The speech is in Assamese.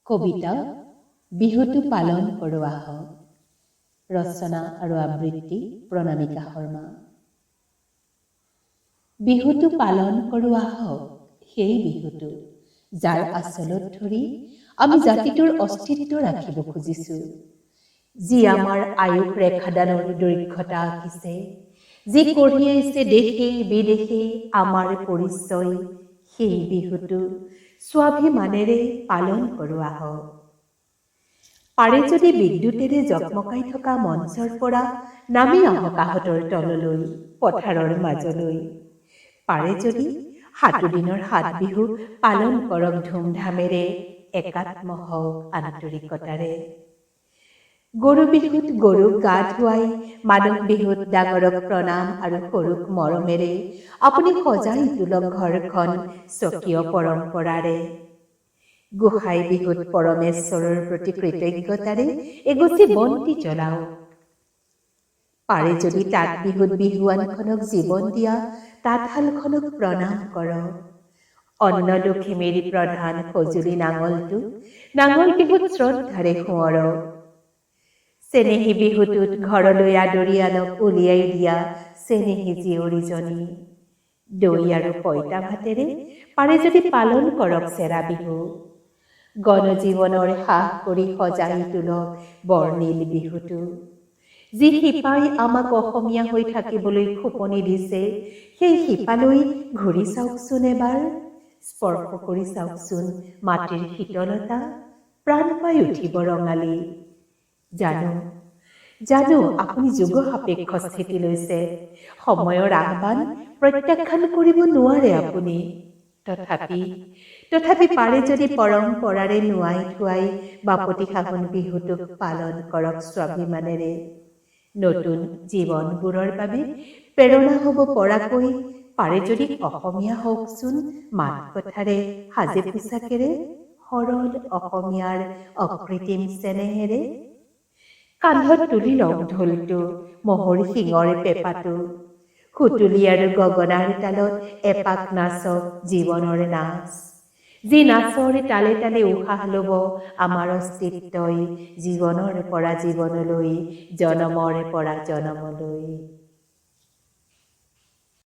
কবিতা বিহুটো পালন কৰোঁ আহক। ৰচনা আৰু আবৃত্তি প্ৰণামিকা শৰ্মা। বিহুটো পালন কৰোঁ আহক, সেই বিহুটো যাৰ আচলত ধৰি আমি জাতিটোৰ অস্তিত্ব ৰাখিব খুজিছোঁ, যি আমাৰ আয়ুস ৰেখাদানৰ দৈৰ্ঘ্যতা আঁকিছে, যি কঢ়িয়াইছে দেশে বিদেশে আমাৰ পৰিচয়, সেই বিহুটো স্বাভিমানেৰে পালন কৰোঁ আহক। পাৰে যদি বিদ্যুতেৰে জকমকাই থকা মঞ্চৰ পৰা নামি আহক আহঁতৰ তললৈ, পথাৰৰ মাজলৈ। পাৰে যদি ৭ দিনৰ ৭ বিহু পালন কৰক ধুমধামেৰে, একাত্ম হওক আন্তৰিকতাৰে। গৰু বিহুত গৰুক গা ধুৱাই, মানুহ বিহুত ডাঙৰক প্ৰণাম আৰু সৰুক মৰমেৰে আপুনি সজাই তোলক ঘৰখন স্বকীয় পৰম্পৰাৰে। গোসাই বিহুত পৰমেশ্বৰৰ প্ৰতি কৃতজ্ঞতাৰে এগছি বন্তি জ্বলাওক। পাৰে যদি তাঁত বিহুত বিহুৱানখনক জীৱন দিয়া তাঁতশালখনক প্ৰণাম কৰক। অন্ন দক্ষিমীৰ প্ৰধান সঁজুলি নাঙলটো, নাঙল বিহুত শ্ৰদ্ধাৰে সোঁৱৰক। চেনেহী বিহুটোত ঘৰলৈ আদৰি আনক উলিয়াই দিয়া চেনেহী জীয়ৰীজনী। দৈ আৰু পঁইতা ভাতেৰে পাৰে যদি পালন কৰক চেৰা বিহু। গণজীৱনৰ হ্ৰাস কৰি সজাই তোলক বৰ্ণিল বিহুটো। যি শিপাই আমাক অসমীয়া হৈ থাকিবলৈ খোপনি দিছে, সেই শিপালৈ ঘূৰি চাওকচোন এবাৰ, স্পৰ্শ কৰি চাওকচোন মাটিৰ শীতলতা, প্ৰাণ পাই উঠিব ৰঙালী। জানো আপুনি যুগ সাপেক্ষ স্থিতি লৈছে, সময়ৰ আহ্বান প্ৰত্যাখ্যান কৰিব নোৱাৰে আপুনি। তথাপি পাৰে যদি পৰম্পৰাৰে নোৱাই ধুৱাই বাপতি সাহোন বিহুটোক পালন কৰক স্বাভিমানেৰে। নতুন জীৱনবোৰৰ বাবে প্ৰেৰণা হ'ব পৰাকৈ পাৰে যদি অসমীয়া হওকচোন মাত কথাৰে সাজে পোছাকেৰে, সৰল অসমীয়াৰ অকৃত্ৰিম চেনেহেৰে। কান্ধত তুলি লওক ঢোলটো, মহৰ শিঙৰ পেঁপাটো, সুতুলি আৰু গগনাৰ তালত এপাক নাচক জীৱনৰ নাচ। যি নাচৰ তালে তালে উশাহ ল'ব আমাৰ অস্তিত্বই, জীৱনৰ পৰা জীৱনলৈ, জনমৰ পৰা জনমলৈ।